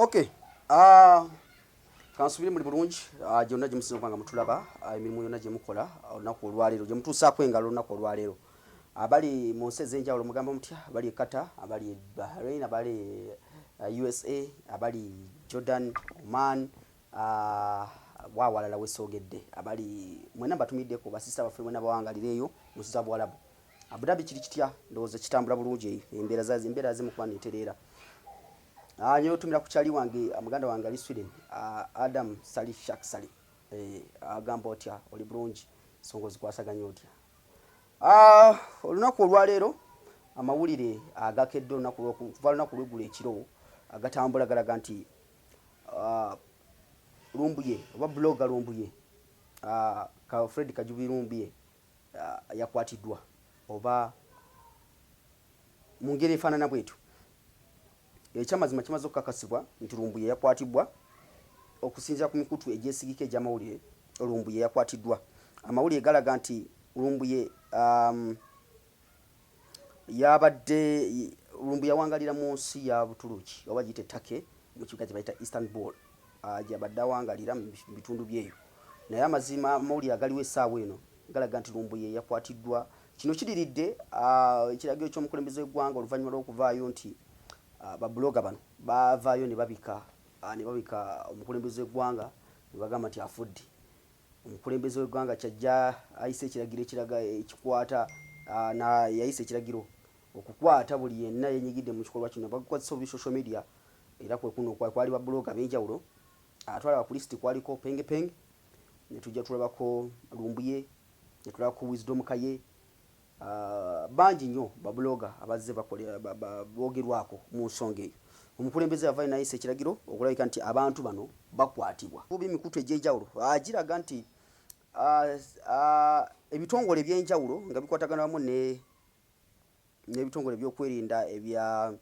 Okay. Kansubire muri bulungi jonna gye musinga kwanga mutulaba emirimu yonna gye mukola olunaku olwaleero gye mutuusaako engalo olunaku olwaleero abali mu nsi ez'enjawulo mugamba mutya abali Qatar abali Bahrain abali USA abali Jordan Oman wawalala wesoogedde abali mwena batumiddeko basista baffe mwena bawangalireeyo mu nsi za Buwalabu Abu Dhabi kiri kitya ndowooza kitambula bulungi embeera zimukuba neetereera nyo tumira ku kyali wange amuganda wange ali Sweden Adam Sali Shak Sali agamba otya oli bulungi songozi kwasaganya otya olunaku olwaleero amawulire agakedde kuva lunaku lweggulo ekiro agatambula galaga nti Lumbuye oba blogger Lumbuye Fred Kajubi Lumbuye yakwatiddwa oba mu ngeri efaanana bwetu ekyamazima kimaze okukakasibwa nti Lumbuye yakwatibwa okusinziira ku mikutu egyesigika egy'amawulire Lumbuye yakwatiddwa amawulire galaga nti Lumbuye Lumbuye yawangalira mu nsi ya Buturuki oba giyite Turkey mu kibuga kye bayita Istanbul gyabadde awangalira mu bitundu byeyo naye amazima amawulire agaliwo essaawa eno galaga nti Lumbuye yakwatiddwa kino kiriridde ekiragiro ky'omukulembeze w'eggwanga oluvannyuma lw'okuvaayo nti babloga bano bavaayo ne babika omukulembeze w'eggwanga ne bagamba nti afudde omukulembeze w'eggwanga kyajja ayise ekiragiro ekikwata yayise ekiragiro okukwata buli yenna yenyigidde mu kikolwa kino bakukwatisa obu social media era kwekuno kwali babloga b'enjawulo atwala ku listi kwaliko Penge ne tujja tulabako Lumbuye ne tulabako Wisdom Kaye bangi nnyo babloga abazze bogerwako mu nsonga eyo omukulembeze yavaayo nayise ekiragiro okulabika nti abantu bano bakwatibwa kuba emikutu egy'enjawulo giraga nti ebitongole eby'enjawulo nga bikwatagana wamu n'ebitongole ebyokwerinda ebya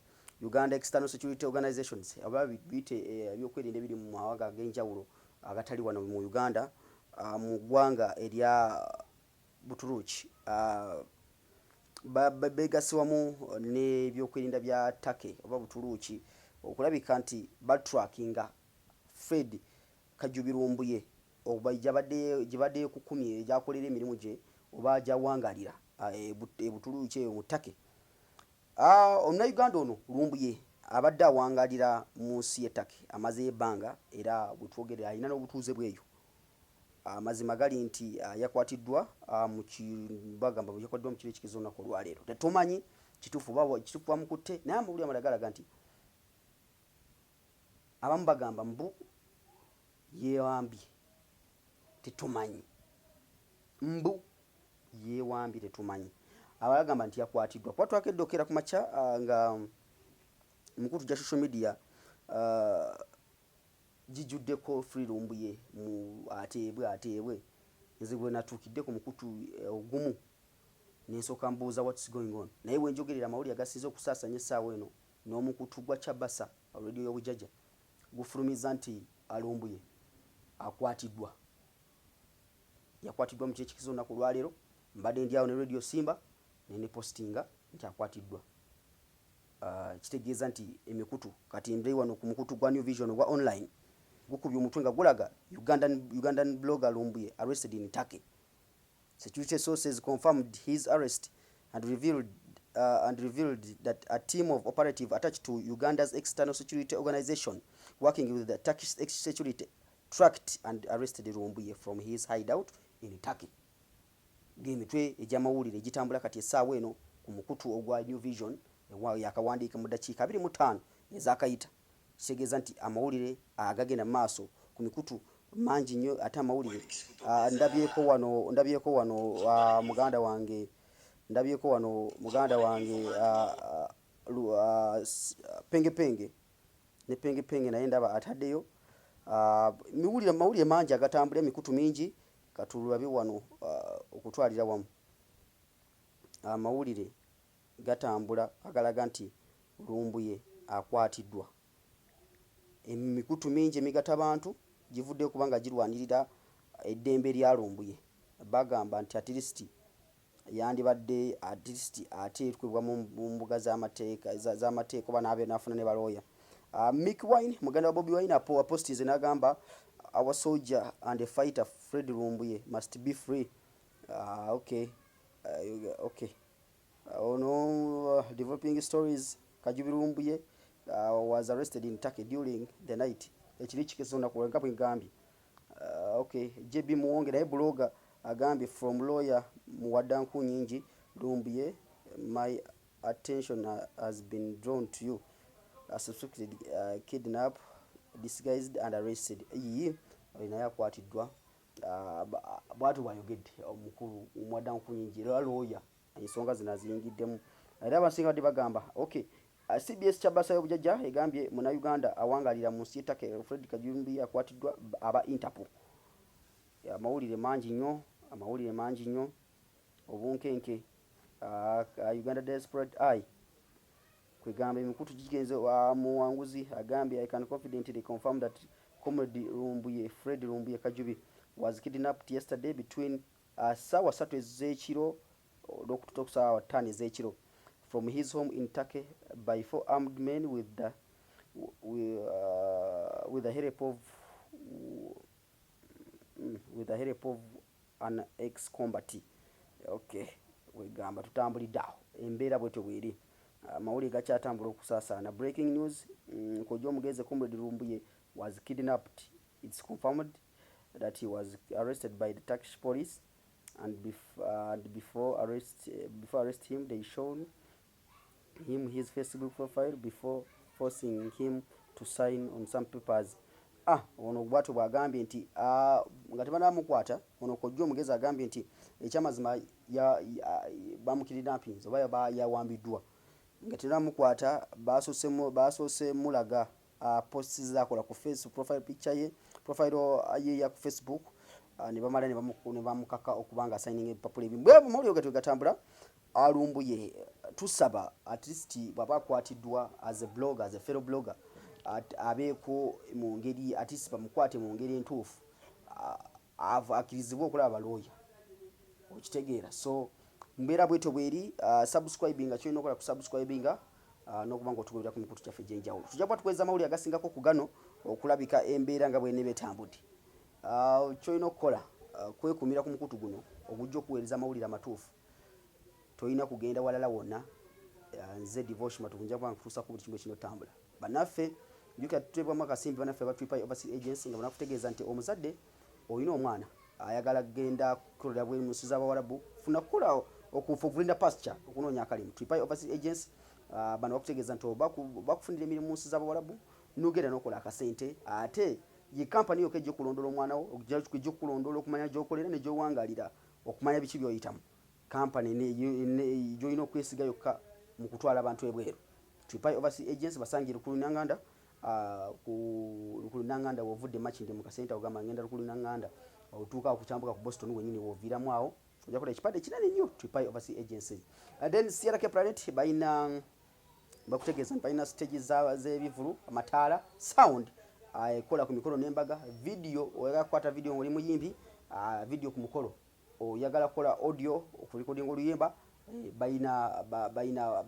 Uganda External Security Organizations aba biyite ebyokwerinda ebiri mu mawanga ag'enjawulo agatali wano mu Uganda mu ggwanga erya Buturuki begasiwamu n'ebyokwerinda bya Turkey oba Buturuki okulabika nti batrackinga Fred Kajubi Lumbuye oba gibadde kukumye egyakolera emirimu gye oba gyawangalira Buturuki eyo mu Turkey Omunnayuganda ono Lumbuye abadde awangalira mu nsi y'e Turkey amaze ebbanga era bwetwogerera alina n'obutuuze bweyo amazima gali nti yakwatiddwa bagamba yakwatiddwa mu kiro ekikiza olunaku olwaleero tetumanyi kituufu bamukutte naye amawulire amalala galaga nti abamu bagamba mbu yeewambye tetumanyi mbu yeewambye tetumanyi abalala gamba nti yakwatiddwa kuba twakedde okeera ku makya nga mikutu gya social media gijjuddeko Free Lumbuye mu ateebwe nze bwe natuukidde ku mukutu ogumu n'ensooka mbuuza what's going on naye bwe njogerera amawulire agasinze okusaasanya essaawa eno n'omukutu gwa Kyabasa radio y'obujjajja gufulumiza nti Lumbuye akwatiddwa yakwatiddwa mu kiro ekikiza olunaku olwaleero mbadde ndi awo ne radio Simba ne postinga nti akwatiddwa kitegeeza nti emikutu kati ndi wano ku mukutu gwa New Vision gwa online gukubye omutwe nga gulaga Ugandan blogger Lumbuye arrested in Turkey. Security sources confirmed his arrest and revealed that a team of operative attached to Uganda's external security organization working with the Turkish security tracked and arrested Lumbuye from his hideout in Turkey. Gemitwe ejamawulire egitambula kati essaawa eno ku mukutu ogwa New Vision yakawandiika mu ddakiika 25 ezakayita kitegeeza nti amawulire agagenda mu maaso ku mikutu mangi nnyo ate amawulire ndabyeko wano muganda wange Penge naye ndaba ataddeyo mawulire mangi agatambula emikutu mingi katulabe wano okutwalira wamu amawulire gatambula agalaga nti Lumbuye akwatiddwa emikutu mingi emigata abantu givudde kubanga girwanirira eddembe lya Lumbuye bagamba nti at least yandibadde ateekebwa mu mbuga z'amateeka oba n'afuna ne balooya Mick Wine muganda wa Bobby Wine apo posti zinagamba our soldier and a fighter Fred Lumbuye must be free. Okay. Okay. Developing stories. Kajubi Lumbuye was arrested in Turkey during the night. Ekirichikizona kulenga bwingambi. Okay. JB Muwonge naye blogger agambi from lawyer Muwadanku Nyingi Lumbuye, my attention has been drawn to you. Suspected kidnap, disguised and arrested. Iyi ina yakwatidwa bwatu bayogedde omukulu Muwadanku Nyingi lawyer ensonga zinaziyingiddemu era abasinga badde bagamba okay. CBS Chabasa y'obujajja egambye muna Uganda awangalira mu nsi Take Fred Kajumbi yakwatiddwa aba Interpol. Amawulire mangi nnyo obunkenke Uganda Desperate Eye kwegamba emikutu gigenze muwanguzi agambye I can confidently confirm that Comrade Lumbuye Fred Lumbuye Kajubi was kidnapped yesterday between sawa 3 ez'ekiro n'okutuuka ku sawa 5 ez'ekiro from his home in Turkey by 4 armed men with the help of an ex-combatant. Okay, wegamba tutambulidde awo embeera bwetyo bweri. Mawulire gakyatambula okusaasaana. Breaking news, Kojja omugeze Comrade Lumbuye was kidnapped. It's confirmed that he was arrested by the Turkish police, and before arrest him they showed him his Facebook profile before forcing him to sign on some papers. Ono bwatu bwagambye nti nga tebanamukwata ono Kojja omugezi agambye nti ekyamazima bamukidnapping oba yawambiddwa nga tenamukwata basoose mulaga posts zakola ku Facebook profile ye ya ku Facebook ne bamala ne bamukaka okubanga signing papula ebimu bwe bumuli gatambula. Lumbuye tusaba at least baba kwatiddwa as a blogger, as a fellow blogger, abeeko mu ngeri at least bamukwate mu ngeri entuufu akirizibwa okulaba lawyer okitegeera. So mbeera bwetyo bweri. Subscribinga kyolina okola ku subscribinga n'okuba nga otugoberera ku mikutu kyaffe egy'enjawulo. Tujja kuba tukweza amawulire agasingako ku gano okulabika embeera nga bw'eneeba etambudde. Kyolina okukola kwekumira ku mukutu guno ogujja okuweereza amawulire amatuufu. Toyina kugenda walala wonna. Nze Devotion matukunja bwa nkutuusa ku buli kimu ekinotambula. Bannaffe juka tutebwamu akasimbi bannaffe aba Tripai Overseas Agency nga banakutegeeza nti omuzadde olina omwana ayagala kugenda kukolera bwe mu nsi z'Abawarabu, funa kukola okulinda pasture okunoonya akalimu. Tripai Overseas Agency bano bakutegeeza nti bakufunira emirimu mu nsi z'Abawarabu n'ogenda n'okola akasente ate ye kampani yokka ejja okulondola omwana wo ejja okulondola okumanya gy'okolera ne gy'owangalira okumanya biki by'oyitamu. Kampani gy'olina okwesiga yokka mu kutwala abantu ebweru. Tripai Overseas Agency basangira Lukulu Nanganda ku Lukulu Nanganda wovudde Makindye mu kasenta ogamba ngenda Lukulu Nanganda otuuka okukyambuka ku Boston wennyini woviiramu awo ojja kukola ekipande kinene nnyo Tripai Overseas Agency. And then CRK Planet bakutegeeza nti balina stages z'ebivulu amataala sound ekola ku mikolo n'embaga video oyagala kukwata video ng'oli muyimbi video ku mukolo oyagala kukola audio okurecording oluyimba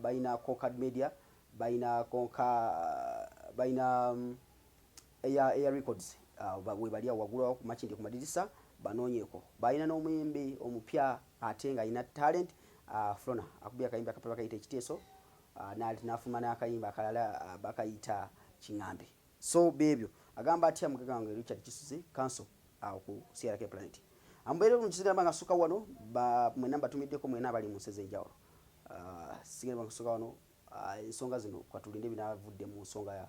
balina Concard Media balina Air Records we bali awagula ku Makindye ku madirisa banoonyeko. Balina n'omuyimbi omupya ate nga alina talent Flona akubya akayimba akapapa kayita ekiteeso n'afuma n'akayimba akalala bakayita Kingambe. So bebyo agamba atya mugagga wange Richard Kisuzi Council ku CRK Planet. Ambeere ku kizigamba nga suka wano mwena batumiddeko mwena abali mu nsi ez'enjawulo. Sigenda basuka wano ensonga zino kwatulinde binavudde mu nsonga ya